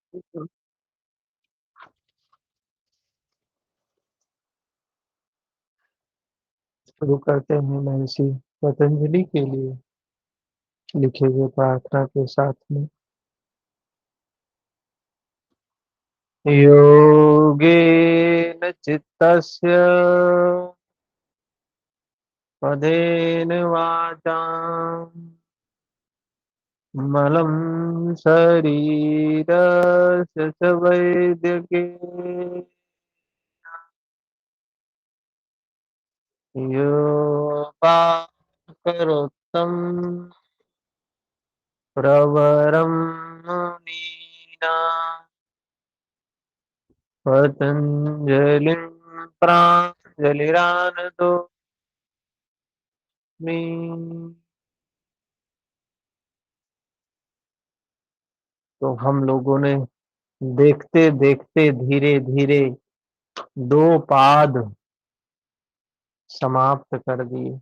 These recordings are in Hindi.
शुरू करते हैं महर्षि पतंजलि के लिए लिखे हुए प्रार्थना के साथ में। योगेन चित्तस्य पदेन वाचां मलं शरीरस्य च वैद्यके योपाकरोत्तं प्रवरं मुनीनां पतञ्जलिं प्राञ्जलिरानतोऽस्मि। तो हम लोगों ने देखते देखते धीरे धीरे दो पाद समाप्त कर दिए।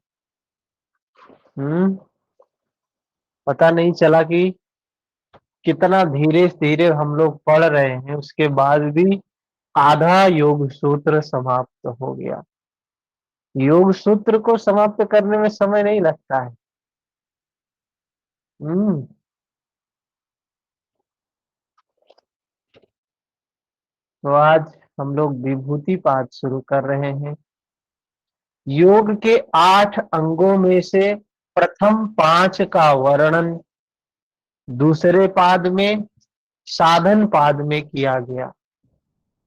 पता नहीं चला कि कितना धीरे धीरे हम लोग पढ़ रहे हैं, उसके बाद भी आधा योग सूत्र समाप्त हो गया। योग सूत्र को समाप्त करने में समय नहीं लगता है। हम्म तो आज हम लोग विभूति पाठ शुरू कर रहे हैं। योग के 8 अंगों में से प्रथम 5 का वर्णन दूसरे पाद में, साधन पाद में किया गया।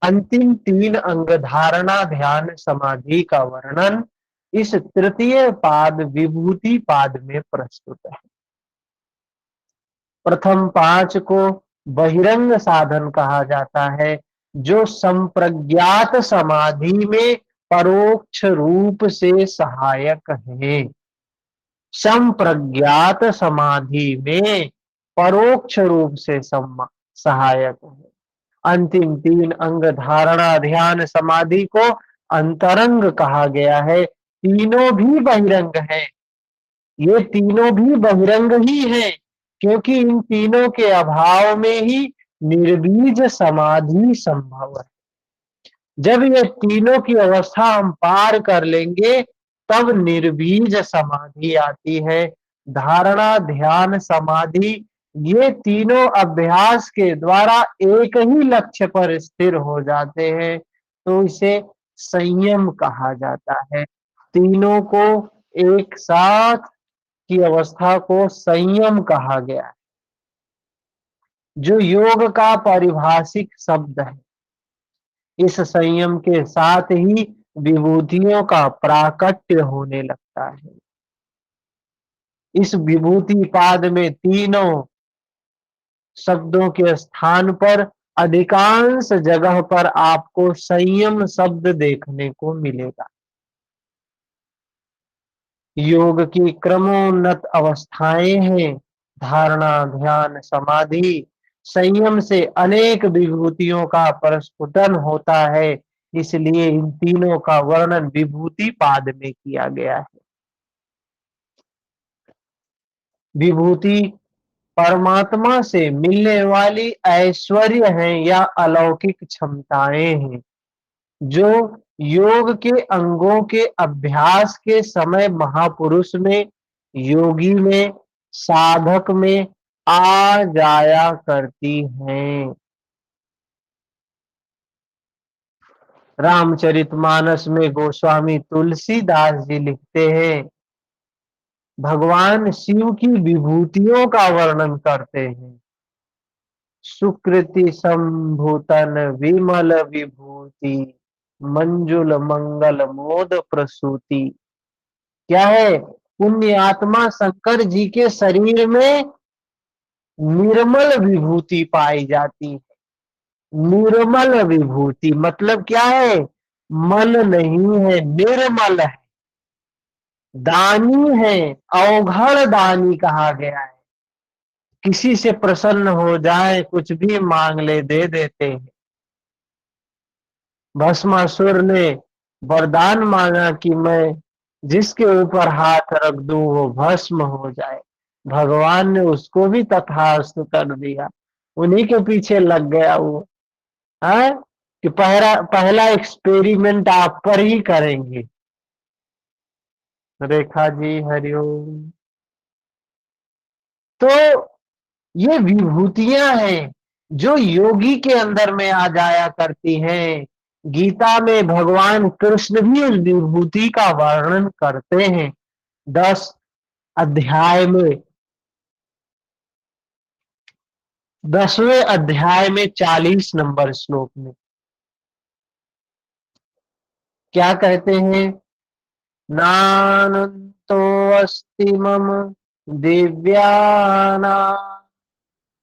अंतिम 3 अंग धारणा, ध्यान, समाधि का वर्णन इस तृतीय पाद विभूति पाद में प्रस्तुत है। प्रथम 5 को बहिरंग साधन कहा जाता है, जो संप्रज्ञात समाधि में परोक्ष रूप से सहायक है। संप्रज्ञात समाधि में परोक्ष रूप से सहायक है। अंतिम 3 अंग धारणा, ध्यान, समाधि को अंतरंग कहा गया है। तीनों भी बहिरंग है। ये तीनों भी बहिरंग ही है, क्योंकि इन तीनों के अभाव में ही निर्बीज समाधि संभव है। जब ये तीनों की अवस्था हम पार कर लेंगे, तब निर्बीज समाधि आती है। धारणा, ध्यान, समाधि, ये तीनों अभ्यास के द्वारा एक ही लक्ष्य पर स्थिर हो जाते हैं, तो इसे संयम कहा जाता है। तीनों को एक साथ की अवस्था को संयम कहा गया है, जो योग का पारिभाषिक शब्द है। इस संयम के साथ ही विभूतियों का प्राकट्य होने लगता है। इस विभूति पाद में तीनों शब्दों के स्थान पर अधिकांश जगह पर आपको संयम शब्द देखने को मिलेगा। योग की क्रमोन्नत अवस्थाएं हैं, धारणा, ध्यान, समाधि। संयम से अनेक विभूतियों का प्रस्फुटन होता है, इसलिए इन तीनों का वर्णन विभूति पाद में किया गया है। विभूति परमात्मा से मिलने वाली ऐश्वर्य है या अलौकिक क्षमताएं हैं, जो योग के अंगों के अभ्यास के समय महापुरुष में, योगी में, साधक में आ जाया करती हैं। रामचरितमानस में गोस्वामी तुलसीदास जी लिखते हैं, भगवान शिव की विभूतियों का वर्णन करते हैं। सुकृति संभूतन विमल विभूति, मंजुल मंगल मोद प्रसूति। क्या है? पुण्य आत्मा शंकर जी के शरीर में निर्मल विभूति पाई जाती है। निर्मल विभूति मतलब क्या है? मल नहीं है, निर्मल है, दानी है, अवघड़ दानी कहा गया है। किसी से प्रसन्न हो जाए, कुछ भी मांग ले दे देते हैं। भस्मासुर ने वरदान मांगा कि मैं जिसके ऊपर हाथ रख दूं वो भस्म हो जाए। भगवान ने उसको भी तथास्तु कर दिया। उन्हीं के पीछे लग गया वो। है कि पहला पहला एक्सपेरिमेंट आप पर ही करेंगे। रेखा जी हरिओम। तो ये विभूतियां हैं जो योगी के अंदर में आ जाया करती हैं। गीता में भगवान कृष्ण भी उस विभूति का वर्णन करते हैं 10 अध्याय में। 10वें अध्याय में 40 नंबर श्लोक में क्या कहते हैं? नानंतो अस्ति मम दिव्याना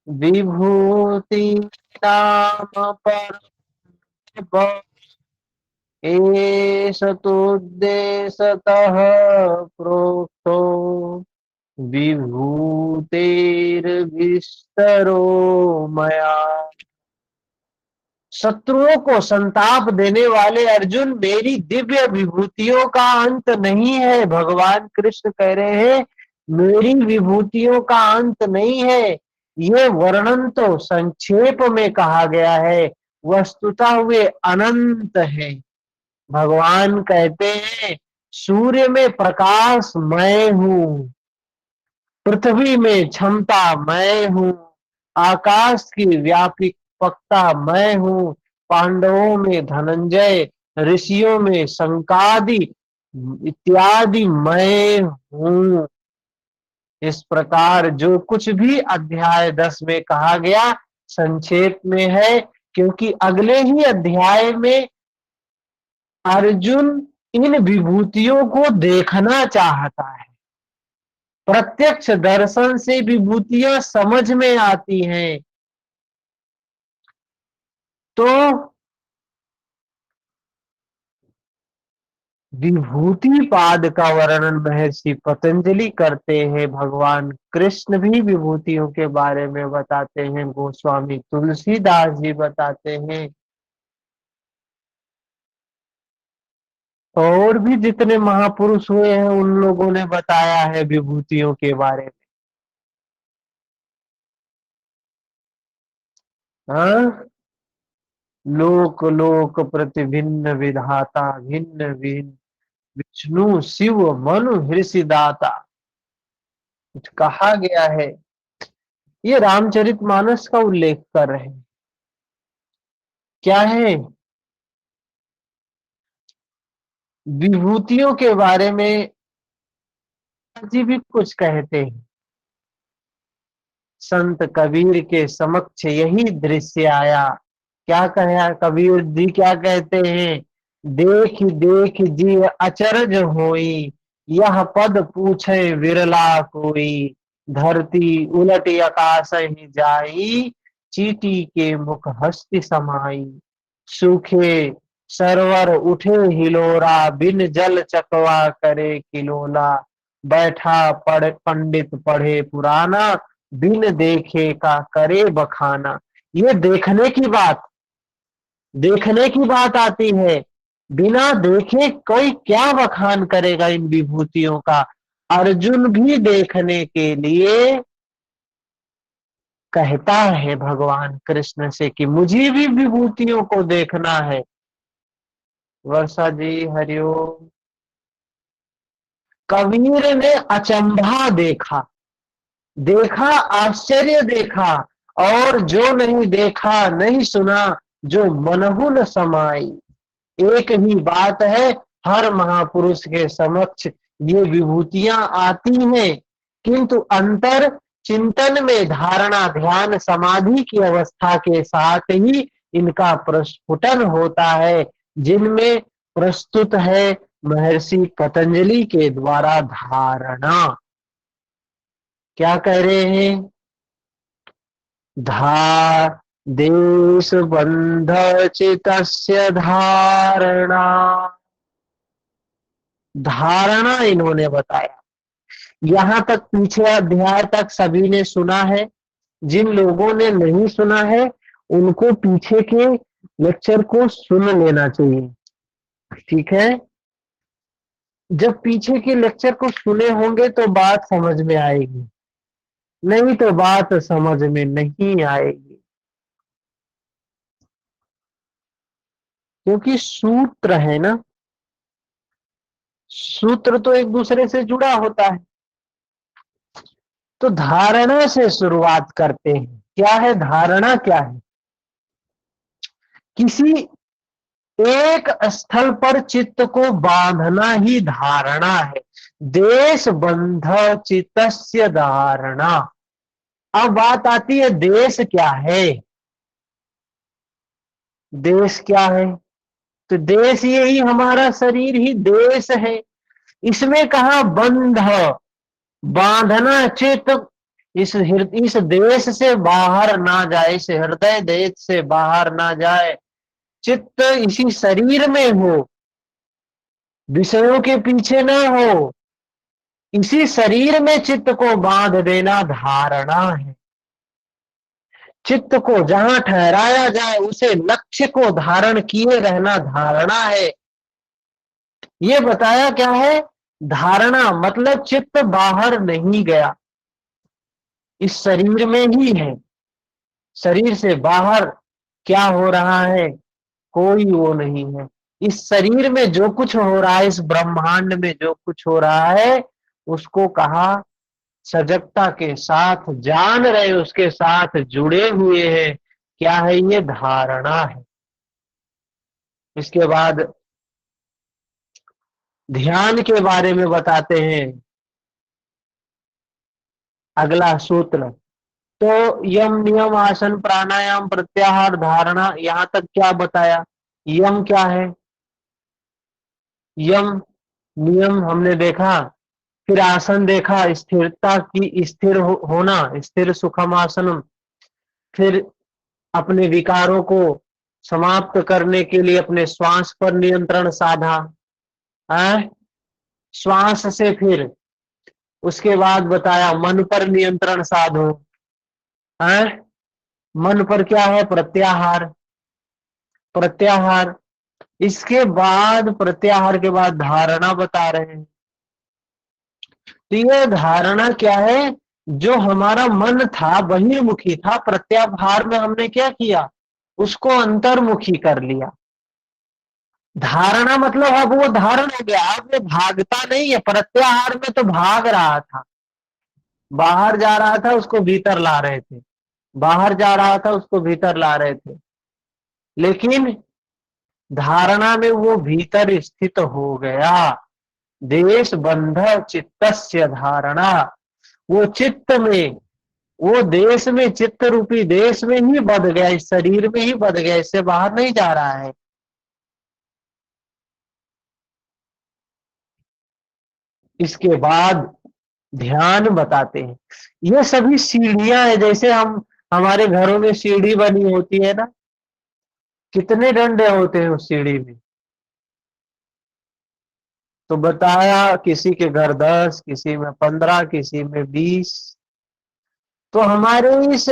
विभूति नाम पर एष तोद्देशतः प्रोक्तो विभूतेर्विस्तरो मया। शत्रुओं को संताप देने वाले अर्जुन, मेरी दिव्य विभूतियों का अंत नहीं है। भगवान कृष्ण कह रहे हैं मेरी विभूतियों का अंत नहीं है। ये वर्णन तो संक्षेप में कहा गया है, वस्तुतः वे अनंत है। भगवान कहते हैं सूर्य में प्रकाश मैं हूं, पृथ्वी में क्षमता मैं हूं, आकाश की व्यापकता मैं हूं, पांडवों में धनंजय, ऋषियों में संकादि इत्यादि मैं हूं। इस प्रकार जो कुछ भी अध्याय 10 में कहा गया संक्षेप में है, क्योंकि अगले ही अध्याय में अर्जुन इन विभूतियों को देखना चाहता है। प्रत्यक्ष दर्शन से विभूतियां समझ में आती हैं। तो विभूति पाद का वर्णन महर्षि पतंजलि करते हैं, भगवान कृष्ण भी विभूतियों के बारे में बताते हैं, गोस्वामी तुलसीदास जी बताते हैं, और भी जितने महापुरुष हुए हैं उन लोगों ने बताया है विभूतियों के बारे में। हाँ, लोक लोक प्रति भिन्न विधाता, भिन्न भिन्न विष्णु शिव मनु हृषिदाता कहा गया है। ये रामचरितमानस का उल्लेख कर रहे हैं। क्या है? विभूतियों के बारे में जी भी कुछ कहते हैं। संत कबीर के समक्ष यही दृश्य आया। क्या कहा कबीर जी? क्या कहते हैं? देख देख जी अचरज होई, यह पद पूछे विरला कोई, धरती उलट आकाश ही जाई, चीटी के मुख हस्ति समाई, सूखे सरवर उठे हिलोरा, बिन जल चकवा करे किलोला, बैठा पढ़ पंडित पढ़े पुराना, बिन देखे का करे बखाना। ये देखने की बात आती है। बिना देखे कोई क्या बखान करेगा इन विभूतियों का? अर्जुन भी देखने के लिए कहता है भगवान कृष्ण से कि मुझे भी विभूतियों को देखना है। वर्षा जी हरिओम। कबीर ने अचंभा देखा, देखा आश्चर्य देखा, और जो नहीं देखा नहीं सुना, जो मनहु न समाई। एक ही बात है, हर महापुरुष के समक्ष ये विभूतियां आती हैं, किंतु अंतर चिंतन में धारणा ध्यान समाधि की अवस्था के साथ ही इनका प्रस्फुटन होता है, जिनमें प्रस्तुत है महर्षि पतंजलि के द्वारा धारणा। क्या कह रहे हैं? धा देश बंध चितस्य धारणा, धारणा इन्होंने बताया। यहां तक पीछे अध्याय तक सभी ने सुना है। जिन लोगों ने नहीं सुना है उनको पीछे के लेक्चर को सुन लेना चाहिए, ठीक है? जब पीछे के लेक्चर को सुने होंगे तो बात समझ में आएगी, नहीं तो बात समझ में नहीं आएगी। क्योंकि सूत्र है ना, सूत्र तो एक दूसरे से जुड़ा होता है। तो धारणा से शुरुआत करते हैं। क्या है धारणा? क्या है? किसी एक स्थल पर चित्त को बांधना ही धारणा है। देश बंध चित्तस्य धारणा। अब बात आती है देश क्या है? देश क्या है? तो देश यही हमारा शरीर ही देश है। इसमें कहा बंध, बांधना चित्त इस देश से बाहर ना जाए, इस हृदय देश से बाहर ना जाए, चित्त इसी शरीर में हो, विषयों के पीछे ना हो, इसी शरीर में चित्त को बांध देना धारणा है। चित्त को जहां ठहराया जाए उसे लक्ष्य को धारण किए रहना धारणा है। ये बताया क्या है? धारणा मतलब चित्त बाहर नहीं गया, इस शरीर में ही है। शरीर से बाहर क्या हो रहा है? कोई वो नहीं है। इस शरीर में जो कुछ हो रहा है, इस ब्रह्मांड में जो कुछ हो रहा है, उसको कहा सजगता के साथ जान रहे, उसके साथ जुड़े हुए हैं। क्या है? ये धारणा है। इसके बाद ध्यान के बारे में बताते हैं अगला सूत्र। तो यम नियम आसन प्राणायाम प्रत्याहार धारणा, यहां तक क्या बताया? यम क्या है? यम नियम हमने देखा, फिर आसन देखा, स्थिरता की स्थिर होना, स्थिर सुखम आसनम। फिर अपने विकारों को समाप्त करने के लिए अपने श्वास पर नियंत्रण साधा है। श्वास से फिर उसके बाद बताया मन पर नियंत्रण साधो है। मन पर क्या है? प्रत्याहार। प्रत्याहार इसके बाद, प्रत्याहार के बाद धारणा बता रहे हैं। तो यह धारणा क्या है? जो हमारा मन था बहिर्मुखी था, प्रत्याहार में हमने क्या किया? उसको अंतर्मुखी कर लिया। धारणा मतलब अब वो धारण हो गया, अब वो भागता नहीं है। प्रत्याहार में तो भाग रहा था, बाहर जा रहा था, उसको भीतर ला रहे थे, बाहर जा रहा था, उसको भीतर ला रहे थे। लेकिन धारणा में वो भीतर स्थित हो गया। देश बंध चित्तस्य धारणा। वो चित्त में, वो देश में, चित्त रूपी देश में ही बध गया, इस शरीर में ही बध गया, इससे बाहर नहीं जा रहा है। इसके बाद ध्यान बताते हैं। ये सभी सीढ़ियां है, जैसे हम हमारे घरों में सीढ़ी बनी होती है ना, कितने डंडे होते हैं उस सीढ़ी में? तो बताया किसी के घर 10, किसी में 15, किसी में 20। तो हमारे इस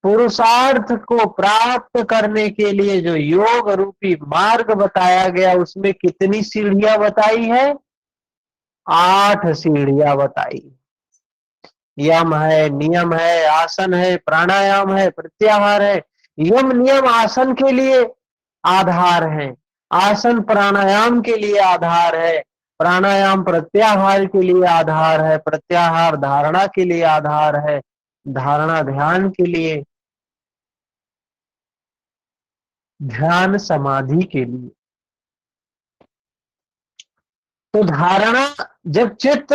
पुरुषार्थ को प्राप्त करने के लिए जो योग रूपी मार्ग बताया गया, उसमें कितनी सीढ़ियां बताई है? 8 सीढ़ियां बताई। यम है, नियम है, आसन है, प्राणायाम है, प्रत्याहार है। यम नियम आसन के लिए आधार है, आसन प्राणायाम के लिए आधार है, प्राणायाम प्रत्याहार के लिए आधार है, प्रत्याहार धारणा के लिए आधार है, धारणा ध्यान के लिए, ध्यान समाधि के लिए। तो धारणा, जब चित्त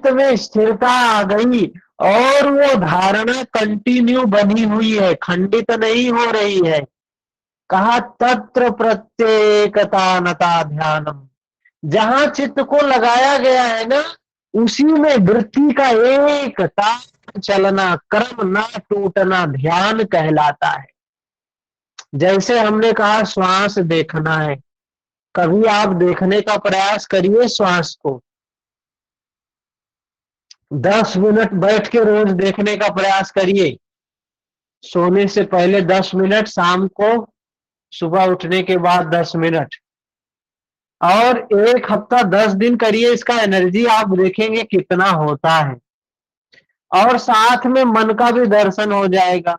में स्थिरता आ गई और वो धारणा कंटिन्यू बनी हुई है, खंडित नहीं हो रही है, कहा तत्र प्रत्येकता नता ध्यानम। जहां चित्त को लगाया गया है ना, उसी में वृत्ति का एक तार चलना, क्रम ना टूटना ध्यान कहलाता है। जैसे हमने कहा श्वास देखना है, कभी आप देखने का प्रयास करिए श्वास को, 10 मिनट बैठ के रोज देखने का प्रयास करिए। सोने से पहले 10 मिनट, शाम को सुबह उठने के बाद 10 मिनट, और 1 हफ्ता 10 दिन करिए। इसका एनर्जी आप देखेंगे कितना होता है, और साथ में मन का भी दर्शन हो जाएगा।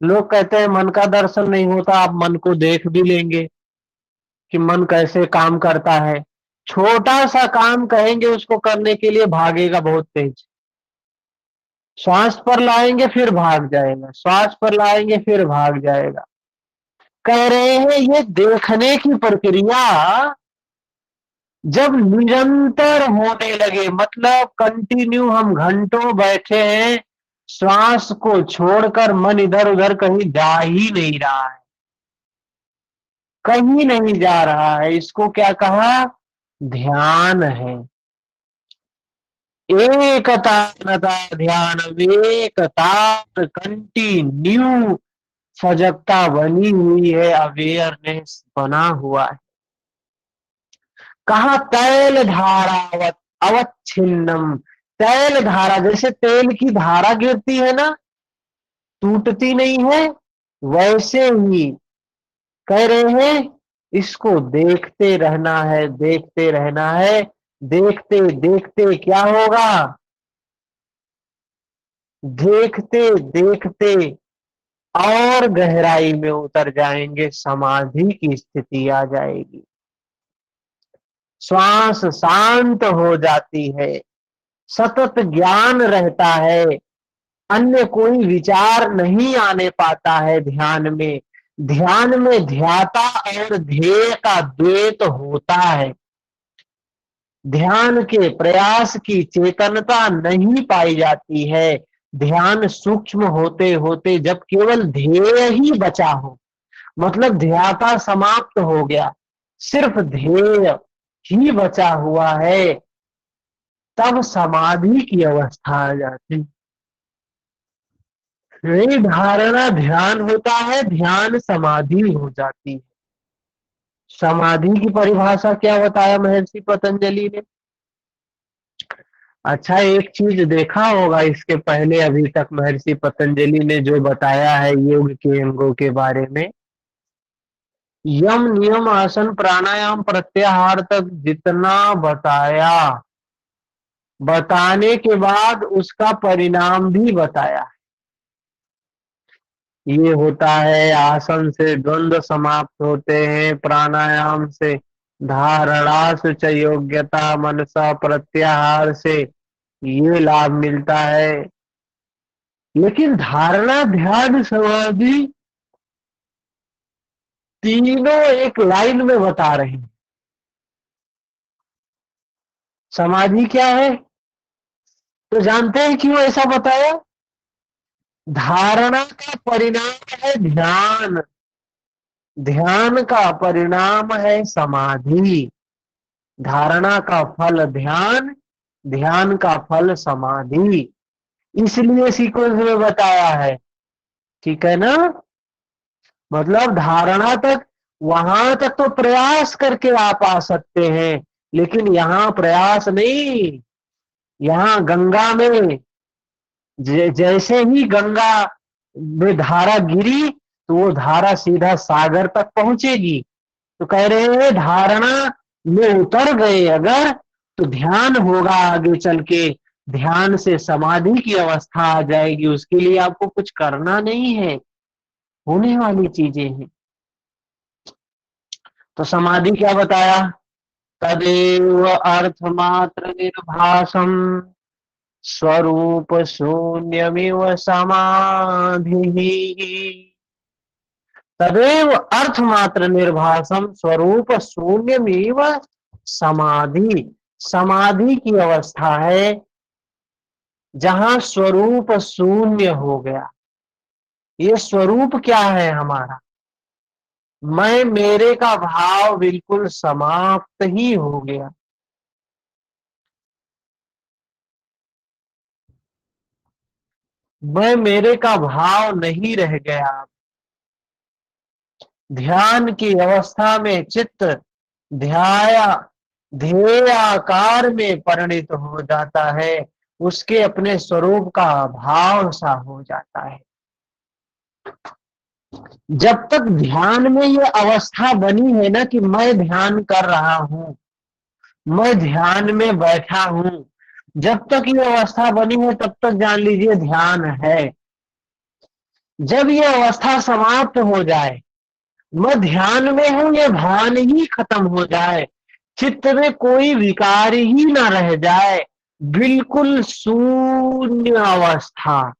लोग कहते हैं मन का दर्शन नहीं होता, आप मन को देख भी लेंगे कि मन कैसे काम करता है। छोटा सा काम कहेंगे उसको करने के लिए भागेगा बहुत तेज। श्वास पर लाएंगे फिर भाग जाएगा, श्वास पर लाएंगे फिर भाग जाएगा। कह रहे हैं ये देखने की प्रक्रिया जब निरंतर होने लगे, मतलब कंटिन्यू हम घंटों बैठे हैं, श्वास को छोड़कर मन इधर उधर कहीं जा ही नहीं रहा है, कहीं नहीं जा रहा है, इसको क्या कहा? ध्यान है। एकता नता ध्यान, एकता कंटिन्यू सजगता बनी हुई है, अवेयरनेस बना हुआ है। कहा तैल धारावत अवच्छिन्नम, तैल धारा, जैसे तेल की धारा गिरती है ना, टूटती नहीं है, वैसे ही कह रहे हैं इसको देखते रहना है, देखते रहना है। देखते देखते क्या होगा? देखते देखते और गहराई में उतर जाएंगे, समाधि की स्थिति आ जाएगी, श्वास शांत हो जाती है, सतत ज्ञान रहता है, अन्य कोई विचार नहीं आने पाता है ध्यान में। ध्यान में ध्याता और ध्येय का द्वैत होता है। ध्यान के प्रयास की चेतनता नहीं पाई जाती है। ध्यान सूक्ष्म होते होते जब केवल ध्येय ही बचा हो, मतलब ध्याता समाप्त हो गया, सिर्फ ध्येय ही बचा हुआ है, तब समाधि की अवस्था आ जाती। यही धारणा ध्यान होता है, ध्यान समाधि हो जाती है। समाधि की परिभाषा क्या बताया महर्षि पतंजलि ने? अच्छा, एक चीज देखा होगा इसके पहले अभी तक महर्षि पतंजलि ने जो बताया है योग के अंगों के बारे में, यम नियम आसन प्राणायाम प्रत्याहार तक जितना बताया, बताने के बाद उसका परिणाम भी बताया। ये होता है आसन से द्वंद्व समाप्त होते हैं, प्राणायाम से धारणा से च योग्यता, मनसा प्रत्याहार से ये लाभ मिलता है। लेकिन धारणा ध्यान समाधि तीनों एक लाइन में बता रहे हैं। समाधि क्या है तो जानते हैं क्यों ऐसा बताया? धारणा का परिणाम है ध्यान, ध्यान का परिणाम है समाधि, धारणा का फल ध्यान, ध्यान का फल समाधि, इसलिए सीक्वेंस में बताया है। ठीक है ना? मतलब धारणा तक, वहां तक तो प्रयास करके आप आ सकते हैं, लेकिन यहाँ प्रयास नहीं। यहाँ गंगा में जैसे ही गंगा में धारा गिरी तो वो धारा सीधा सागर तक पहुंचेगी। तो कह रहे हैं धारणा में उतर गए अगर, तो ध्यान होगा आगे चल के, ध्यान से समाधि की अवस्था आ जाएगी। उसके लिए आपको कुछ करना नहीं है, होने वाली चीजें हैं। तो समाधि क्या बताया? तदेव अर्थमात्र निर्भासम स्वरूप शून्यमिव समाधि, तदेव अर्थमात्र निर्भासम स्वरूप शून्यमिव समाधि। समाधि की अवस्था है जहां स्वरूप शून्य हो गया। ये स्वरूप क्या है हमारा? मैं मेरे का भाव बिल्कुल समाप्त ही हो गया। मैं मेरे का भाव नहीं रह गया। ध्यान की अवस्था में चित्त ध्याया ध्येय आकार में परिणित हो जाता है, उसके अपने स्वरूप का भाव सा हो जाता है। जब तक ध्यान में ये अवस्था बनी है ना कि मैं ध्यान कर रहा हूं, मैं ध्यान में बैठा हूं, जब तक ये अवस्था बनी है तब तक जान लीजिए ध्यान है। जब ये अवस्था समाप्त हो जाए, मैं ध्यान में हूं, ये भान ही खत्म हो जाए, चित्त में कोई विकार ही ना रह जाए, बिल्कुल शून्य अवस्था,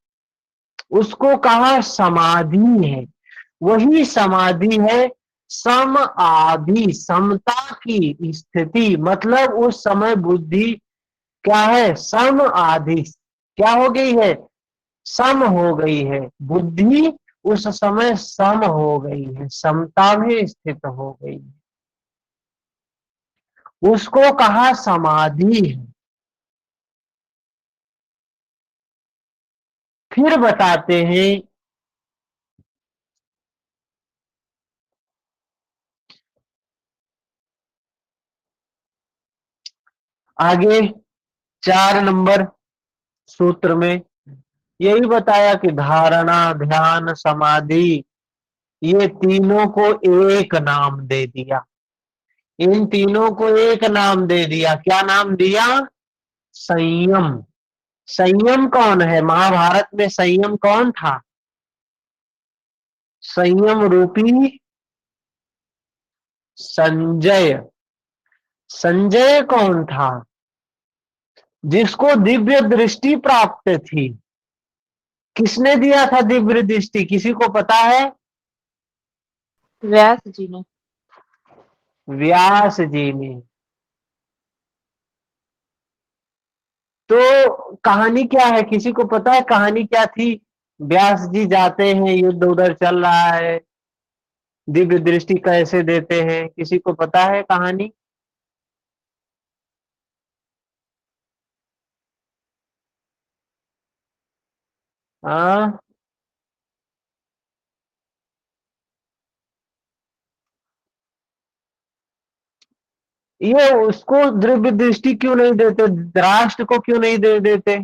उसको कहा समाधि है। वही समाधि है सम आदि, समता की स्थिति। मतलब उस समय बुद्धि क्या है, सम आदि, क्या हो गई है, सम हो गई है बुद्धि, उस समय सम हो गई है, समता में स्थित हो गई है, उसको कहा समाधि है। फिर बताते हैं, आगे 4 नंबर सूत्र में यही बताया कि धारणा, ध्यान, समाधि, ये तीनों को एक नाम दे दिया। इन तीनों को एक नाम दे दिया। क्या नाम दिया, संयम। संयम कौन है, महाभारत में संयम कौन था, संयम रूपी संजय। संजय कौन था, जिसको दिव्य दृष्टि प्राप्त थी। किसने दिया था दिव्य दृष्टि, किसी को पता है, व्यास जी ने। व्यास जी ने। तो कहानी क्या है, किसी को पता है कहानी क्या थी। व्यास जी जाते हैं, युद्ध उधर चल रहा है, दिव्य दृष्टि कैसे देते हैं, किसी को पता है कहानी। हाँ, ये उसको दिव्य दृष्टि क्यों नहीं देते, धृतराष्ट्र को क्यों नहीं दे देते,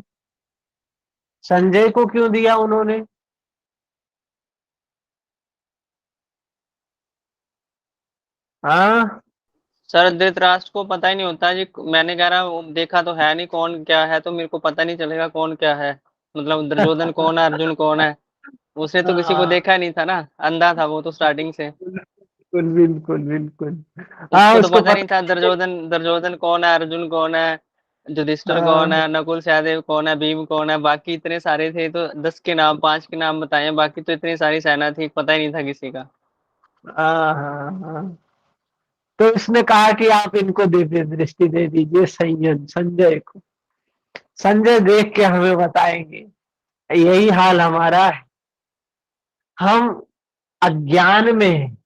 संजय को क्यों दिया उन्होंने। हाँ, सर धृतराष्ट्र को पता ही नहीं होता जी। मैंने कह रहा वो देखा तो है नहीं कौन क्या है, तो मेरे को पता नहीं चलेगा कौन क्या है। मतलब दुर्योधन कौन है, अर्जुन कौन है, उसने तो किसी को हाँ, देखा नहीं था ना, अंधा था वो तो स्टार्टिंग से। बिल्कुल बिल्कुल बिल्कुल। हाँ, उसको तो उसको पता नहीं पता था दुर्योधन दुर्योधन कौन है, अर्जुन कौन है, युधिष्ठिर कौन हाँ, है, नकुल सहदेव कौन है, भीम कौन है। बाकी इतने सारे थे तो 10 के नाम, 5 के नाम बताए, बाकी तो इतनी सारी सेना थी, पता ही नहीं था किसी का। हाँ, हाँ, हाँ। तो इसने कहा कि आप इनको दिव्य दृष्टि दे दीजिए, संयम संजय को, संजय देख के हमें बताएंगे। यही हाल हमारा है, हम अज्ञान में हैं,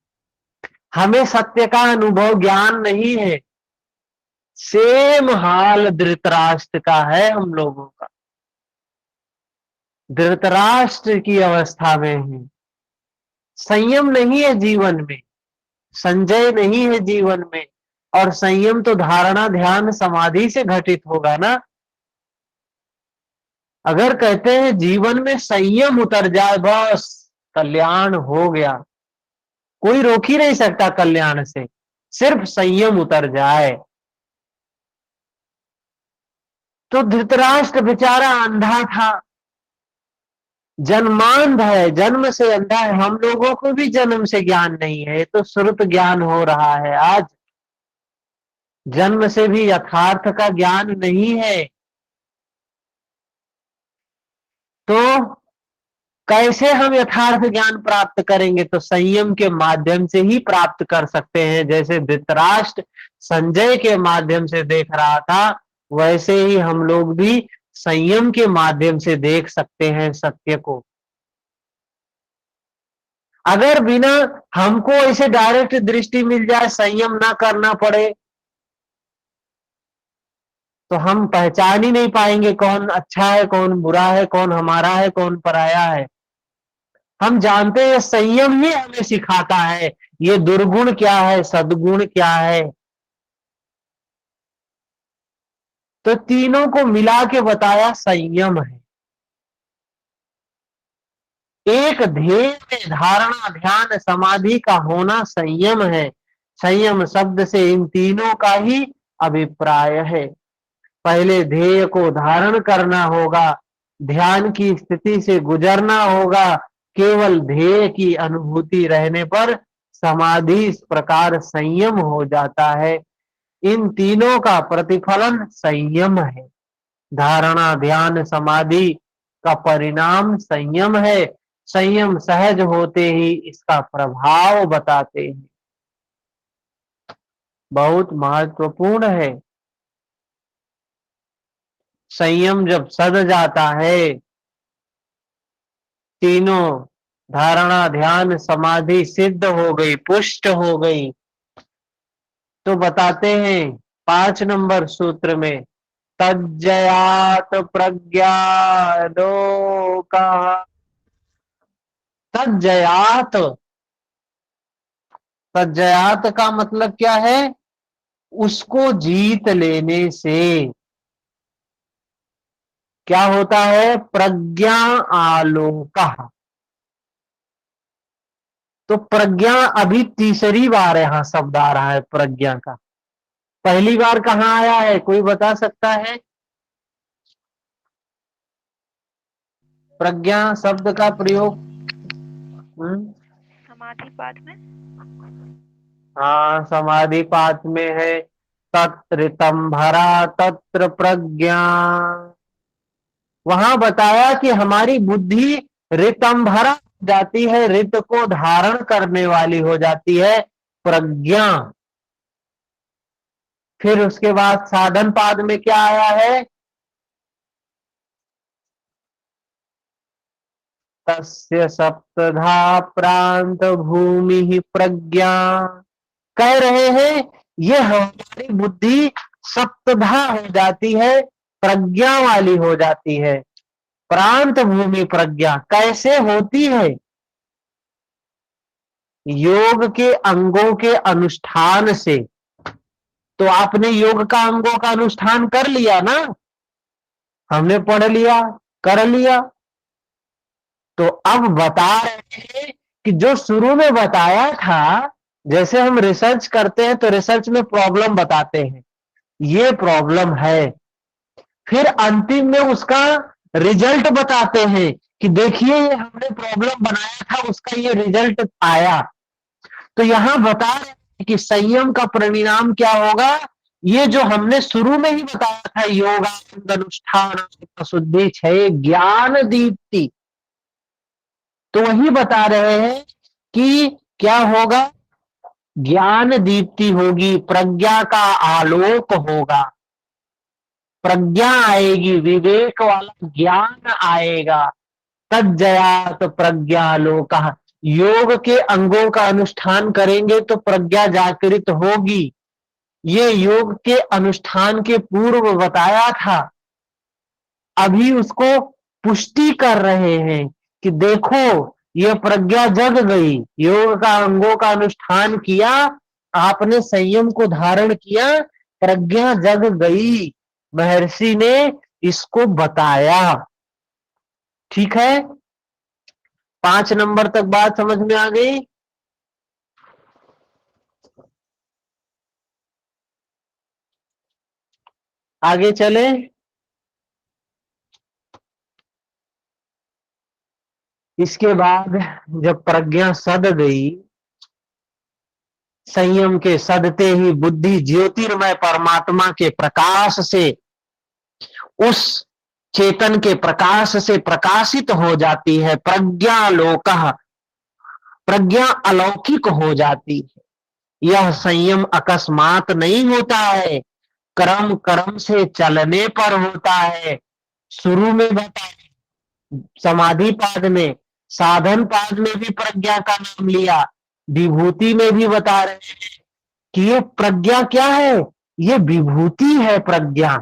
हमें सत्य का अनुभव ज्ञान नहीं है। सेम हाल धृतराष्ट्र का है हम लोगों का, धृतराष्ट्र की अवस्था में है, संयम नहीं है जीवन में, संजय नहीं है जीवन में। और संयम तो धारणा, ध्यान, समाधि से घटित होगा ना। अगर कहते हैं जीवन में संयम उतर जाए, बस कल्याण हो गया, कोई रोक ही नहीं सकता कल्याण से, सिर्फ संयम उतर जाए। तो धृतराष्ट्र बेचारा अंधा था, जन्मांध है, जन्म से अंधा है। हम लोगों को भी जन्म से ज्ञान नहीं है, ये तो श्रुत ज्ञान हो रहा है आज, जन्म से भी यथार्थ का ज्ञान नहीं है। तो कैसे हम यथार्थ ज्ञान प्राप्त करेंगे, तो संयम के माध्यम से ही प्राप्त कर सकते हैं। जैसे धृतराष्ट्र संजय के माध्यम से देख रहा था, वैसे ही हम लोग भी संयम के माध्यम से देख सकते हैं सत्य को। अगर बिना, हमको ऐसे डायरेक्ट दृष्टि मिल जाए, संयम ना करना पड़े, तो हम पहचान ही नहीं पाएंगे कौन अच्छा है, कौन बुरा है, कौन हमारा है, कौन पराया है। हम जानते हैं संयम ही हमें सिखाता है ये दुर्गुण क्या है, सद्गुण क्या है। तो तीनों को मिला के बताया संयम है। एक ध्येय में धारणा, ध्यान, समाधि का होना संयम है। संयम शब्द से इन तीनों का ही अभिप्राय है। पहले ध्येय को धारण करना होगा, ध्यान की स्थिति से गुजरना होगा, केवल ध्येय की अनुभूति रहने पर समाधि इस प्रकार संयम हो जाता है। इन तीनों का प्रतिफलन संयम है। धारणा, ध्यान, समाधि का परिणाम संयम है। संयम सहज होते ही इसका प्रभाव बताते हैं। बहुत महत्वपूर्ण है। संयम जब सध जाता है, तीनों धारणा, ध्यान, समाधि सिद्ध हो गई, पुष्ट हो गई, तो बताते हैं 5 नंबर सूत्र में, तज्जयात प्रज्ञालोकः। तज्जयात, तज्जयात का मतलब क्या है? उसको जीत लेने से क्या होता है? प्रज्ञा आलोकः। तो प्रज्ञा अभी तीसरी बार यहां शब्द आ रहा है प्रज्ञा का। पहली बार कहां आया है, कोई बता सकता है? प्रज्ञा शब्द का प्रयोग समाधि पाठ में। हाँ, समाधि पाठ में है। तत्र तंभरा तत्र प्रज्ञा। वहां बताया कि हमारी बुद्धि ऋतंभरा हो जाती है, ऋत को धारण करने वाली हो जाती है प्रज्ञा। फिर उसके बाद साधन पाद में क्या आया है? तस्य सप्तधा प्रांत भूमि प्रज्ञा। कह रहे हैं ये हमारी बुद्धि सप्तधा हो जाती है, प्रज्ञा वाली हो जाती है। प्रांत भूमि प्रज्ञा कैसे होती है? योग के अंगों के अनुष्ठान से। तो आपने योग का अंगों का अनुष्ठान कर लिया ना, हमने पढ़ लिया, कर लिया। तो अब बता रहे हैं कि जो शुरू में बताया था, जैसे हम रिसर्च करते हैं तो रिसर्च में प्रॉब्लम बताते हैं, ये प्रॉब्लम है, फिर अंतिम में उसका रिजल्ट बताते हैं कि देखिए ये हमने प्रॉब्लम बनाया था, उसका ये रिजल्ट आया। तो यहां बता रहे हैं कि संयम का परिणाम क्या होगा? ये जो हमने शुरू में ही बताया था, योगा अनुष्ठान शुद्धि क्षय ज्ञान दीप्ति, तो वही बता रहे हैं कि क्या होगा? ज्ञान दीप्ति होगी, प्रज्ञा का आलोक होगा, प्रज्ञा आएगी, विवेक वाला ज्ञान आएगा। तज्जयात प्रज्ञालोक। योग के अंगों का अनुष्ठान करेंगे तो प्रज्ञा जागृत होगी। ये योग के अनुष्ठान के पूर्व बताया था, अभी उसको पुष्टि कर रहे हैं कि देखो ये प्रज्ञा जग गई, योग का अंगों का अनुष्ठान किया, आपने संयम को धारण किया, प्रज्ञा जग गई। महर्षि ने इसको बताया। ठीक है, 5 नंबर तक बात समझ में आ गई। आगे चले। इसके बाद जब प्रज्ञा सद गई, संयम के सदते ही बुद्धि ज्योतिर्मय परमात्मा के प्रकाश से, उस चेतन के प्रकाश से प्रकाशित हो जाती है। प्रज्ञालोक, प्रज्ञा अलौकिक हो जाती है। यह संयम अकस्मात नहीं होता है, क्रम क्रम से चलने पर होता है। शुरू में बताया, समाधि पाद में, साधन पाद में भी प्रज्ञा का नाम लिया, विभूति में भी बता रहे हैं कि ये प्रज्ञा क्या है? ये विभूति है प्रज्ञा।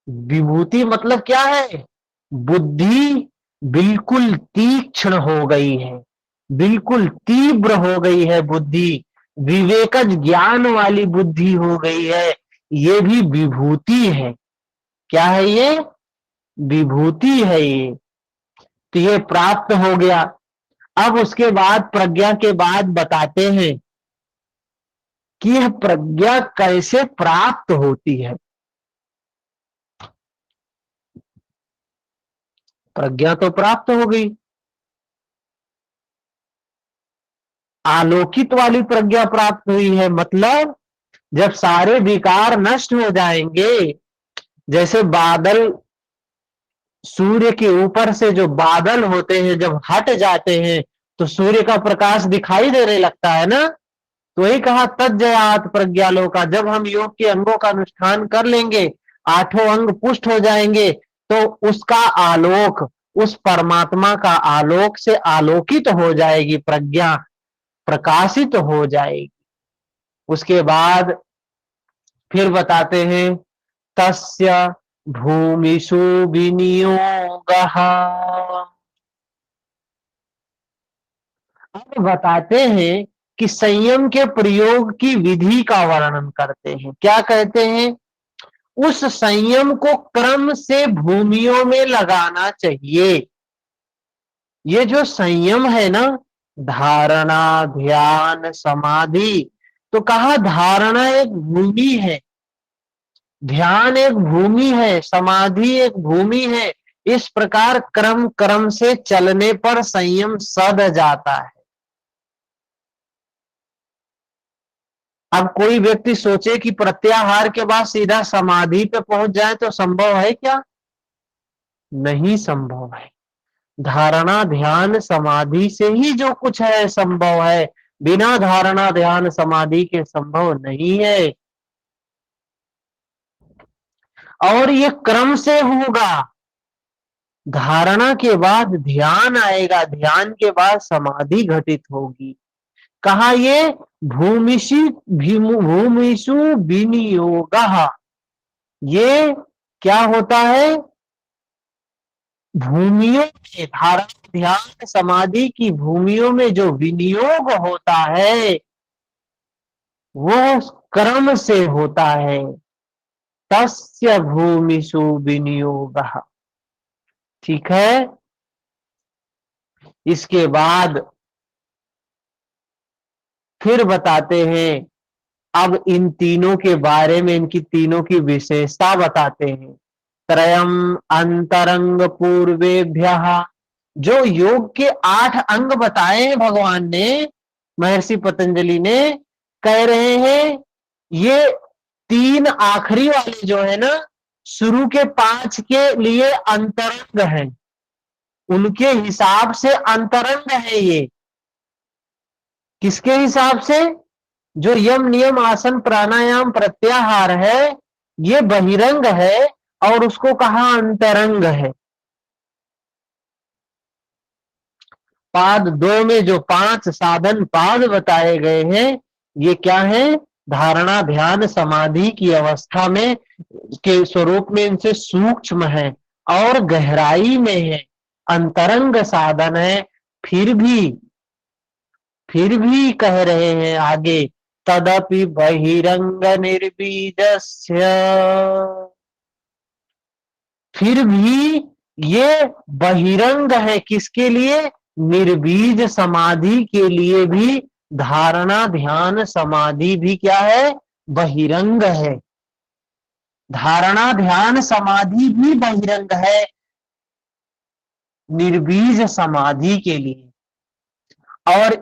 विभूति मतलब क्या है? बुद्धि बिल्कुल तीक्ष्ण हो गई है, बिल्कुल तीव्र हो गई है बुद्धि, विवेकज ज्ञान वाली बुद्धि हो गई है। ये भी विभूति है। क्या है ये? विभूति है ये। तो ये प्राप्त हो गया। अब उसके बाद प्रज्ञा के बाद बताते हैं कि यह प्रज्ञा कैसे प्राप्त होती है। प्रज्ञा तो प्राप्त हो गई, आलोकित वाली प्रज्ञा प्राप्त हुई है। मतलब जब सारे विकार नष्ट हो जाएंगे, जैसे बादल, सूर्य के ऊपर से जो बादल होते हैं जब हट जाते हैं तो सूर्य का प्रकाश दिखाई देने लगता है ना। तो वही कहा तज्जयात प्रज्ञालोका, जब हम योग के अंगों का अनुष्ठान कर लेंगे, आठों अंग पुष्ट हो जाएंगे, तो उसका आलोक, उस परमात्मा का आलोक से आलोकित हो जाएगी प्रज्ञा, प्रकाशित हो जाएगी। उसके बाद फिर बताते हैं तस्य भूमिषु विनियोगः। अब बताते हैं कि संयम के प्रयोग की विधि का वर्णन करते हैं। क्या कहते हैं? उस संयम को क्रम से भूमियों में लगाना चाहिए। ये जो संयम है ना, धारणा, ध्यान, समाधि, तो कहा धारणा एक भूमि है, ध्यान एक भूमि है, समाधि एक भूमि है। इस प्रकार क्रम क्रम से चलने पर संयम सध जाता है। अब कोई व्यक्ति सोचे कि प्रत्याहार के बाद सीधा समाधि पे पहुंच जाए तो संभव है क्या? नहीं संभव है। धारणा, ध्यान, समाधि से ही जो कुछ है संभव है, बिना धारणा, ध्यान, समाधि के संभव नहीं है। और ये क्रम से होगा। धारणा के बाद ध्यान आएगा, ध्यान के बाद समाधि घटित होगी। कहा ये भूमिषु विनियोग, ये क्या होता है? भूमियों में, धारणा, ध्यान, समाधि की भूमियों में जो विनियोग होता है वो क्रम से होता है। तस्य भूमिषु विनियोगः। ठीक है। इसके बाद फिर बताते हैं, अब इन तीनों के बारे में, इनकी तीनों की विशेषता बताते हैं। त्रयम अंतरंग पूर्वेभ्यः, जो योग के 8 अंग बताए हैं भगवान ने, महर्षि पतंजलि ने, कह रहे हैं ये 3 आखिरी वाले जो है ना, शुरू के 5 के लिए अंतरंग है, उनके हिसाब से अंतरंग है ये। किसके हिसाब से? जो यम, नियम, आसन, प्राणायाम, प्रत्याहार है, ये बहिरंग है और उसको कहा अंतरंग है। पाद 2 में जो 5 साधन पाद बताए गए हैं, ये क्या है? धारणा, ध्यान, समाधि की अवस्था में के स्वरूप में इनसे सूक्ष्म है और गहराई में है, अंतरंग साधन है। फिर भी कह रहे हैं आगे, तदपि बहिरंग निर्बीजस्य, फिर भी ये बहिरंग है। किसके लिए? निर्बीज समाधि के लिए भी धारणा, ध्यान, समाधि भी क्या है? बहिरंग है। धारणा, ध्यान, समाधि भी बहिरंग है निर्बीज समाधि के लिए। और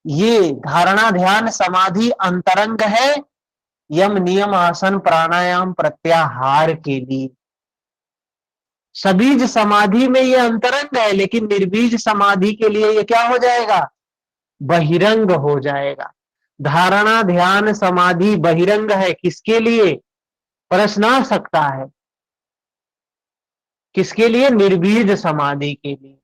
ये धारणा, ध्यान, समाधि अंतरंग है यम, नियम, आसन, प्राणायाम, प्रत्याहार के लिए। सबीज समाधि में ये अंतरंग है, लेकिन निर्बीज समाधि के लिए ये क्या हो जाएगा? बहिरंग हो जाएगा। धारणा, ध्यान, समाधि बहिरंग है, किसके लिए? प्रश्न आ सकता है, किसके लिए? निर्बीज समाधि के लिए।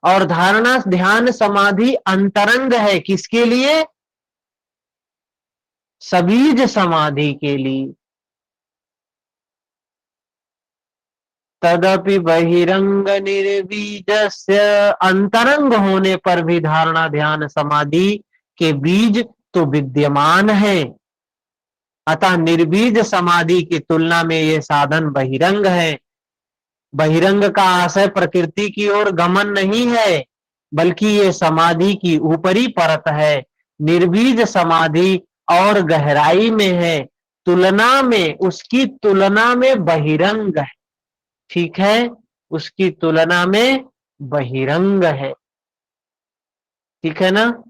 और धारणा, ध्यान, समाधि अंतरंग है, किसके लिए? सबीज समाधि के लिए। तदपि बहिरंग निर्बीजस्य, अंतरंग होने पर भी धारणा, ध्यान, समाधि के बीज तो विद्यमान है। अतः निर्बीज समाधि की तुलना में ये साधन बहिरंग है। बहिरंग का आशय प्रकृति की ओर गमन नहीं है, बल्कि ये समाधि की ऊपरी परत है। निर्बीज समाधि और गहराई में है, तुलना में, उसकी तुलना में बहिरंग है। ठीक है। उसकी तुलना में बहिरंग है। ठीक है ना।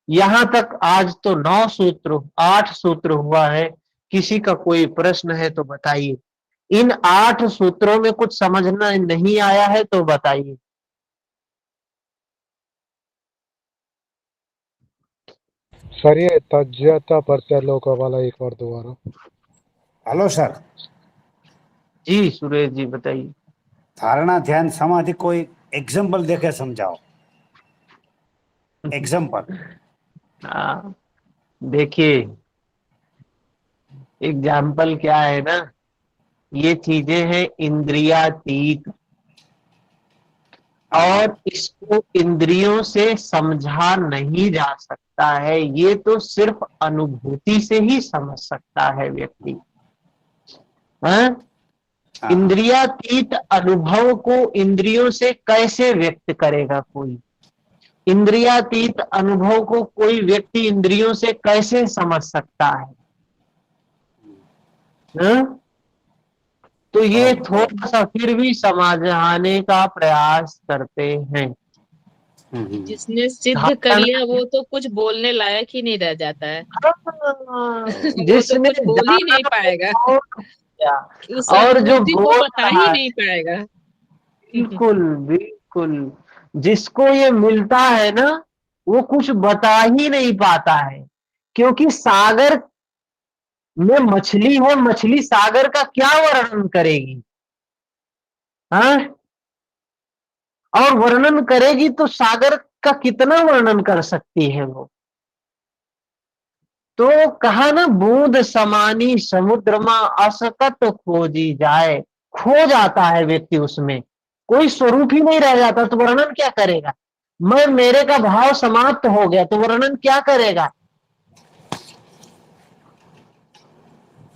यहां तक आज तो 9 सूत्र 8 सूत्र हुआ है। किसी का कोई प्रश्न है तो बताइए। इन 8 सूत्रों में कुछ समझना नहीं आया है तो बताइए। सर ये तज्जता प्रत्यालोक वाला एक बार दोबारा। हेलो सर, जी सुरेश जी बताइए। धारणा ध्यान समाधि कोई एग्जाम्पल देके समझाओ, एग्जाम्पल। हाँ, देखिए एग्जाम्पल क्या है ना, ये चीजें हैं इंद्रियातीत, और इसको इंद्रियों से समझा नहीं जा सकता है। ये तो सिर्फ अनुभूति से ही समझ सकता है व्यक्ति। हाँ? इंद्रियातीत अनुभव को इंद्रियों से कैसे व्यक्त करेगा कोई? इंद्रियातीत अनुभव को कोई व्यक्ति इंद्रियों से कैसे समझ सकता है? हाँ? तो ये थोड़ा सा फिर भी समझाने का प्रयास करते हैं। जिसने सिद्ध कर लिया वो तो कुछ बोलने लायक ही नहीं रह जाता है। वो तो जिसने कुछ बोल ही नहीं पाएगा, उस और जो अनुभूति को बोल बता रहा ही है, नहीं पाएगा। बिल्कुल बिल्कुल, जिसको ये मिलता है ना वो कुछ बता ही नहीं पाता है। क्योंकि सागर में मछली है, मछली सागर का क्या वर्णन करेगी? हाँ, और वर्णन करेगी तो सागर का कितना वर्णन कर सकती है वो? तो कहा ना, बूंद समानी समुद्र में असकत खोजी जाए। खो जाता है व्यक्ति उसमें, कोई स्वरूप ही नहीं रह जाता तो वर्णन क्या करेगा? मैं मेरे का भाव समाप्त हो गया तो वर्णन क्या करेगा?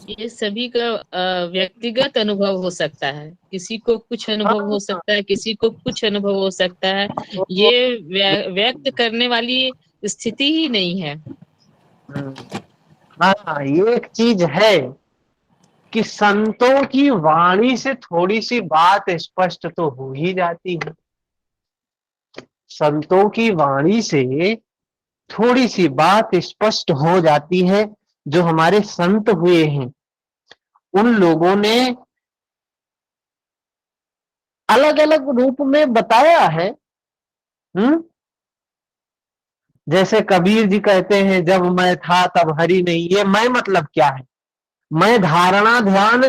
ये सभी का व्यक्तिगत अनुभव हो सकता है। किसी को कुछ अनुभव हो सकता है, किसी को कुछ अनुभव हो सकता है। ये व्यक्त करने वाली स्थिति ही नहीं है। हाँ, ये एक चीज है कि संतों की वाणी से थोड़ी सी बात स्पष्ट तो हो ही जाती है। संतों की वाणी से थोड़ी सी बात स्पष्ट हो जाती है। जो हमारे संत हुए हैं उन लोगों ने अलग अलग रूप में बताया है। जैसे कबीर जी कहते हैं, जब मैं था तब हरि नहीं। ये मैं मतलब क्या है? मैं धारणा ध्यान,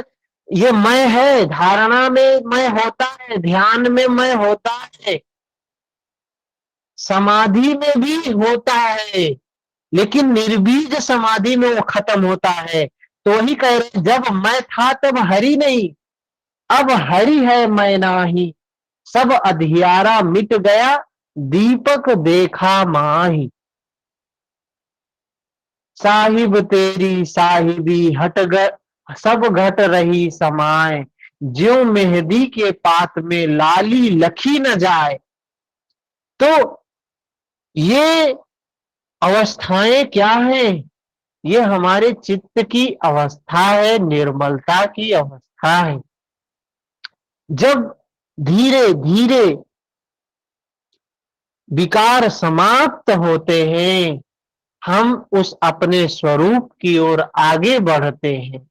ये मैं है। धारणा में मैं होता है, ध्यान में मैं होता है, समाधि में भी होता है, लेकिन निर्बीज समाधि में वो खत्म होता है। तो ही कह रहे, जब मैं था तब हरि नहीं, अब हरि है मैं नाही। सब अधियारा मिट गया, दीपक देखा माही। साहिब तेरी साहिबी हट गए, सब घट रही समाए। ज्यों मेहंदी के पात में लाली लखी न जाए। तो ये अवस्थाएं क्या हैं? ये हमारे चित्त की अवस्था है, निर्मलता की अवस्था है। जब धीरे धीरे विकार समाप्त होते हैं, हम उस अपने स्वरूप की ओर आगे बढ़ते हैं।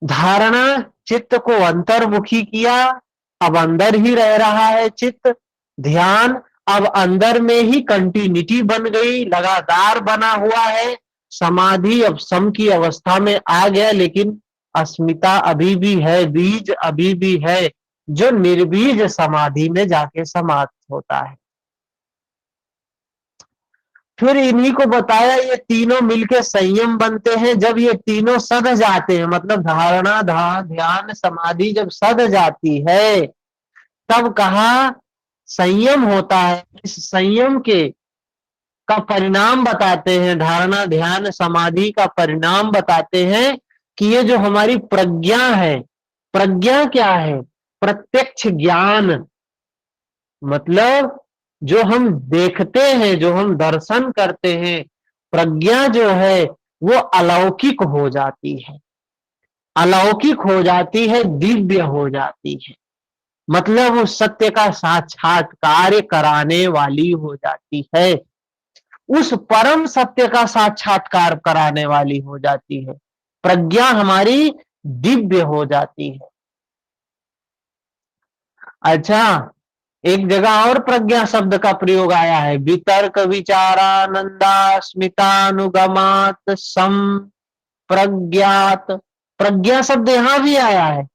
धारणा चित्त को अंतर्मुखी किया, अब अंदर ही रह रहा है चित्त। ध्यान अब अंदर में ही कंटिन्यूटी बन गई, लगातार बना हुआ है। समाधि अब सम की अवस्था में आ गया, लेकिन अस्मिता अभी भी है, बीज अभी भी है, जो निर्बीज समाधि में जाके समाप्त होता है। फिर इन्हीं को बताया, ये तीनों मिलके संयम बनते हैं। जब ये तीनों सध जाते हैं, मतलब धारणा ध्यान समाधि जब सध जाती है, तब कहा संयम होता है। इस संयम के का परिणाम बताते हैं, धारणा ध्यान समाधि का परिणाम बताते हैं कि ये जो हमारी प्रज्ञा है, प्रज्ञा क्या है? प्रत्यक्ष ज्ञान, मतलब जो हम देखते हैं, जो हम दर्शन करते हैं, प्रज्ञा जो है वो अलौकिक हो जाती है। अलौकिक हो जाती है, दिव्य हो जाती है। मतलब उस सत्य का साक्षात्कार कराने वाली हो जाती है, उस परम सत्य का साक्षात्कार कराने वाली हो जाती है। प्रज्ञा हमारी दिव्य हो जाती है। अच्छा, एक जगह और प्रज्ञा शब्द का प्रयोग आया है, वितर्क विचारानंदा स्मितानुगमात सम प्रज्ञात। प्रज्ञा शब्द यहां भी आया है।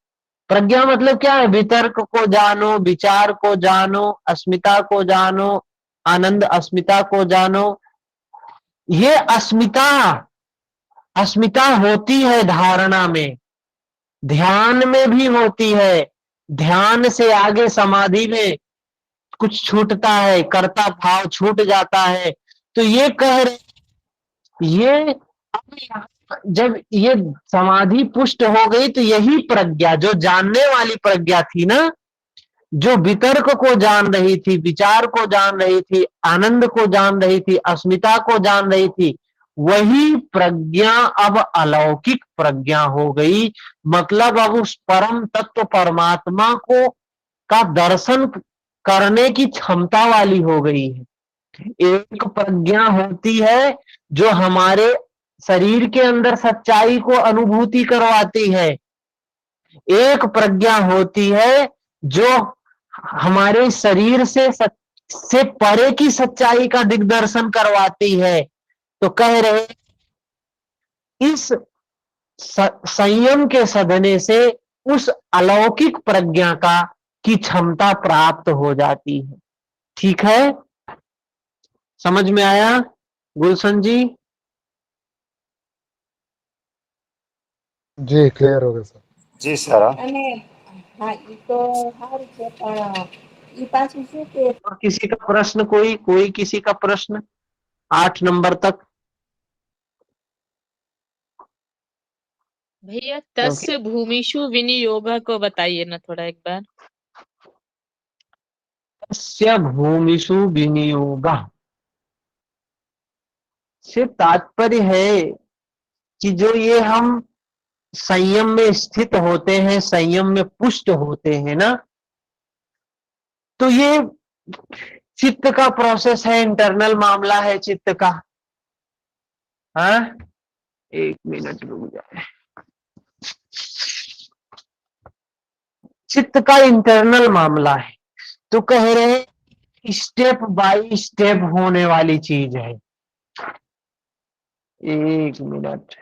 प्रज्ञा मतलब क्या है? वितर्क को जानो, विचार को जानो, अस्मिता को जानो, आनंद अस्मिता को जानो। ये अस्मिता, अस्मिता होती है धारणा में, ध्यान में भी होती है। ध्यान से आगे समाधि में कुछ छूटता है, कर्ता भाव छूट जाता है। तो ये कह रहे, ये जब ये समाधि पुष्ट हो गई तो यही प्रज्ञा, जो जानने वाली प्रज्ञा थी ना, जो वितर्क को जान रही थी, विचार को जान रही थी, आनंद को जान रही थी, अस्मिता को जान रही थी, वही प्रज्ञा अब अलौकिक प्रज्ञा हो गई। मतलब अब उस परम तत्व परमात्मा को का दर्शन करने की क्षमता वाली हो गई है। एक प्रज्ञा होती है जो हमारे शरीर के अंदर सच्चाई को अनुभूति करवाती है, एक प्रज्ञा होती है जो हमारे शरीर से परे की सच्चाई का दिग्दर्शन करवाती है। तो कह रहे इस संयम के सदने से उस अलौकिक प्रज्ञा का की क्षमता प्राप्त हो जाती है। ठीक है, समझ में आया गुलशन जी? जी क्लियर हो गया सर। जी सर। અને હા એ તો સારું છે પણ એ પાછું શું કે और किसी का प्रश्न? कोई किसी का प्रश्न 8 नंबर तक? भैया तस्य भूमिषु विनियोग को बताइए ना थोड़ा एक बार। तस्य भूमिषु विनियोग से तात्पर्य है कि जो ये हम संयम में स्थित होते हैं, संयम में पुष्ट होते हैं ना, तो ये चित्त का प्रोसेस है, इंटरनल मामला है चित्त का। हाँ, एक मिनट रुक जाए। चित्त का इंटरनल मामला है, तो कह रहे हैं स्टेप बाय स्टेप होने वाली चीज है। एक मिनट,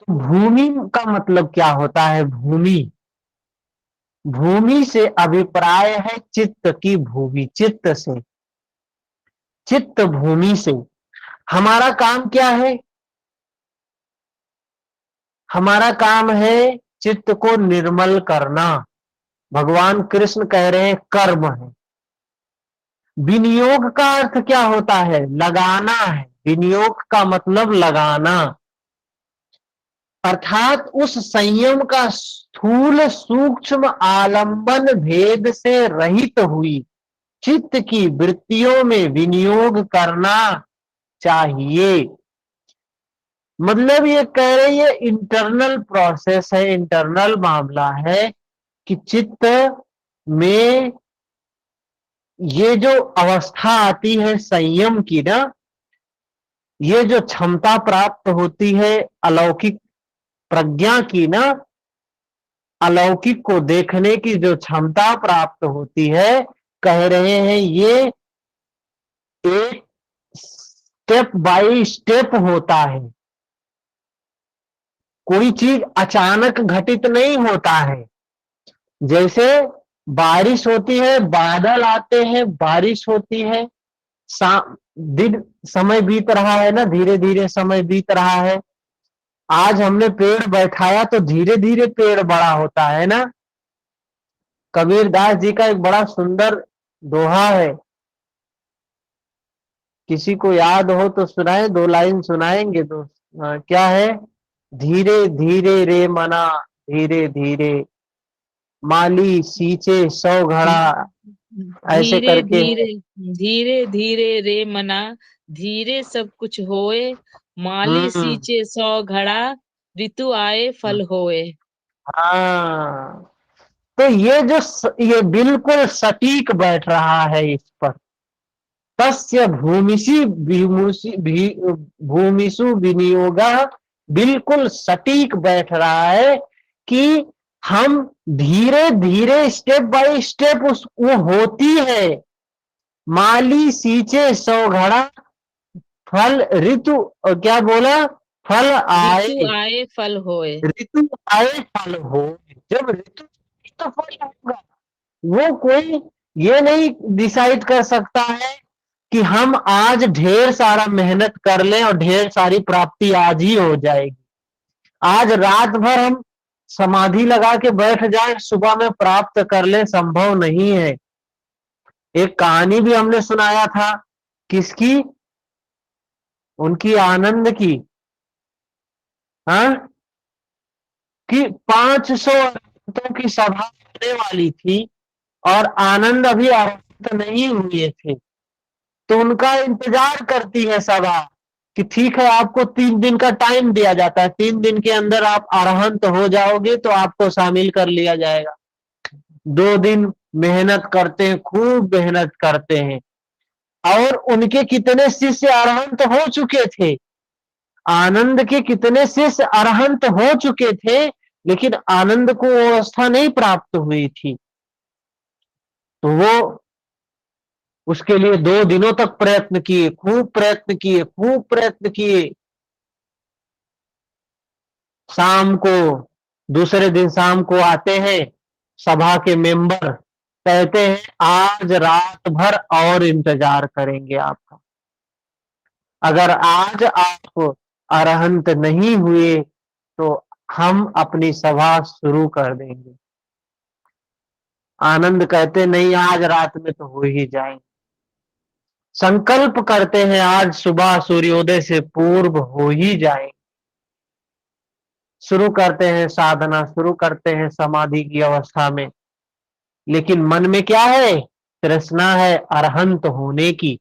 भूमि का मतलब क्या होता है? भूमि, भूमि से अभिप्राय है चित्त की भूमि, चित्त से, चित्त भूमि से। हमारा काम क्या है? हमारा काम है चित्त को निर्मल करना। भगवान कृष्ण कह रहे हैं कर्म है। विनियोग का अर्थ क्या होता है? लगाना है। विनियोग का मतलब लगाना, अर्थात उस संयम का स्थूल सूक्ष्म आलंबन भेद से रहित हुई चित्त की वृत्तियों में विनियोग करना चाहिए। मतलब ये कह रहे हैं इंटरनल प्रोसेस है, इंटरनल मामला है कि चित्त में ये जो अवस्था आती है संयम की ना, ये जो क्षमता प्राप्त होती है अलौकिक प्रज्ञा की ना, अलौकिक को देखने की जो क्षमता प्राप्त होती है, कह रहे हैं ये एक स्टेप बाय स्टेप होता है। कोई चीज अचानक घटित नहीं होता है। जैसे बारिश होती है, बादल आते हैं, बारिश होती है, दिन समय बीत रहा है ना, धीरे धीरे समय बीत रहा है। आज हमने पेड़ बैठाया तो धीरे धीरे पेड़ बड़ा होता है ना, कबीर दास जी का एक बड़ा सुंदर दोहा है, किसी को याद हो तो सुनाए, 2 लाइन सुनाएंगे तो। क्या है? धीरे धीरे रे मना, धीरे धीरे माली सींचे 100 घड़ा, ऐसे धीरे करके है। धीरे, धीरे धीरे रे मना, धीरे सब कुछ होए, माली हम्म। सींचे 100 घड़ा, ऋतु आए फल होए। हाँ, तो ये जो ये बिल्कुल सटीक बैठ रहा है इस पर। तस्य भूमिषु विनियोग, बिल्कुल सटीक बैठ रहा है कि हम धीरे धीरे स्टेप बाय स्टेप उस वो होती है। माली सींचे 100 घड़ा, फल ऋतु, क्या बोला? फल ऋतु आए, आए फल होए। ऋतु आए फल हो। जब ऋतु तो फल होगा। वो कोई ये नहीं डिसाइड कर सकता है कि हम आज ढेर सारा मेहनत कर लें और ढेर सारी प्राप्ति आज ही हो जाएगी। आज रात भर हम समाधि लगा के बैठ जाए, सुबह में प्राप्त कर लें, संभव नहीं है। एक कहानी भी हमने सुनाया था, किसकी? उनकी आनंद की। हाँ, कि 500 अरहंतों की सभा होने वाली थी और आनंद अभी अरहंत नहीं हुए थे। तो उनका इंतजार करती है सभा कि ठीक है, आपको 3 दिन का टाइम दिया जाता है, 3 दिन के अंदर आप अरहंत हो जाओगे तो आपको शामिल कर लिया जाएगा। 2 दिन मेहनत करते हैं, खूब मेहनत करते हैं, और उनके कितने शिष्य अरहंत हो चुके थे, आनंद के कितने शिष्य अरहंत हो चुके थे, लेकिन आनंद को वो अवस्था नहीं प्राप्त हुई थी। तो वो उसके लिए 2 दिनों तक प्रयत्न किए, खूब प्रयत्न किए, खूब प्रयत्न किए। शाम को, दूसरे दिन शाम को आते हैं सभा के मेंबर, कहते हैं आज रात भर और इंतजार करेंगे आपका। अगर आज आप अरहंत नहीं हुए तो हम अपनी सभा शुरू कर देंगे। आनंद कहते नहीं, आज रात में तो हो ही जाएंगे। संकल्प करते हैं आज सुबह सूर्योदय से पूर्व हो ही जाएंगे। शुरू करते हैं साधना, शुरू करते हैं समाधि की अवस्था में, लेकिन मन में क्या है? तृष्णा है अरहंत होने की,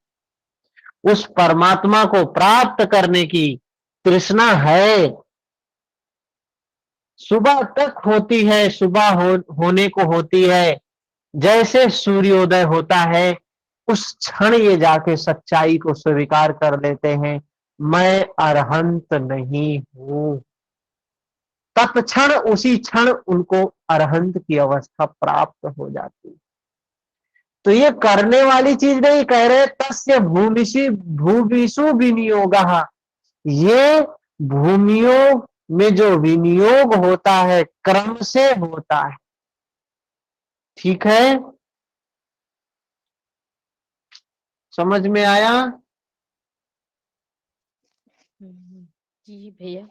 उस परमात्मा को प्राप्त करने की तृष्णा है। सुबह तक होती है, सुबह होने को होती है। जैसे सूर्योदय होता है, उस क्षण ये जाके सच्चाई को स्वीकार कर लेते हैं, मैं अरहंत नहीं हूं। तत्क्षण, उसी क्षण उनको अरहंत की अवस्था प्राप्त हो जाती है। तो ये करने वाली चीज नहीं कह रहे, तस्य भूमिषु विनियोग, ये भूमियों में जो विनियोग होता है क्रम से होता है। ठीक है, समझ में आया? जी भैया।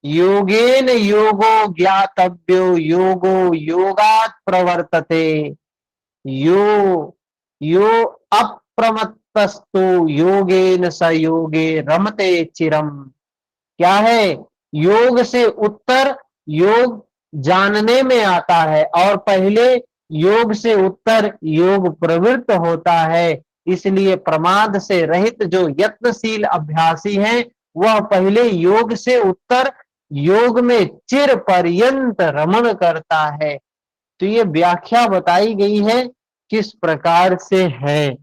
योगेन योगो ज्ञातव्यो, योगो योगात् प्रवर्तते, यो यो अप्रमत्तस्तु योगेन स योगे रमते चिरम। क्या है? योग से उत्तर योग जानने में आता है, और पहले योग से उत्तर योग प्रवृत्त होता है। इसलिए प्रमाद से रहित जो यत्नशील अभ्यासी है, वह पहले योग से उत्तर योग में चिर पर्यंत रमण करता है। तो ये व्याख्या बताई गई है किस प्रकार से है।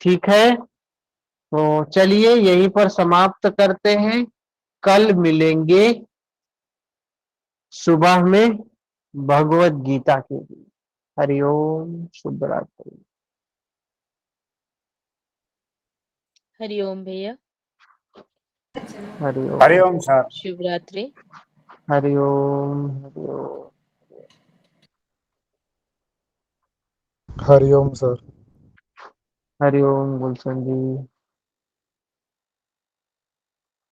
ठीक है, तो चलिए यहीं पर समाप्त करते हैं। कल मिलेंगे सुबह में भगवत गीता के लिए। हरिओम, शुभ रात्रि। हरिओम भैया। हरिओम, हरिओम सर। शुभ रात्रि। हरिओम, हरिओम। हरिओम सर। हरिओम गुलशन जी।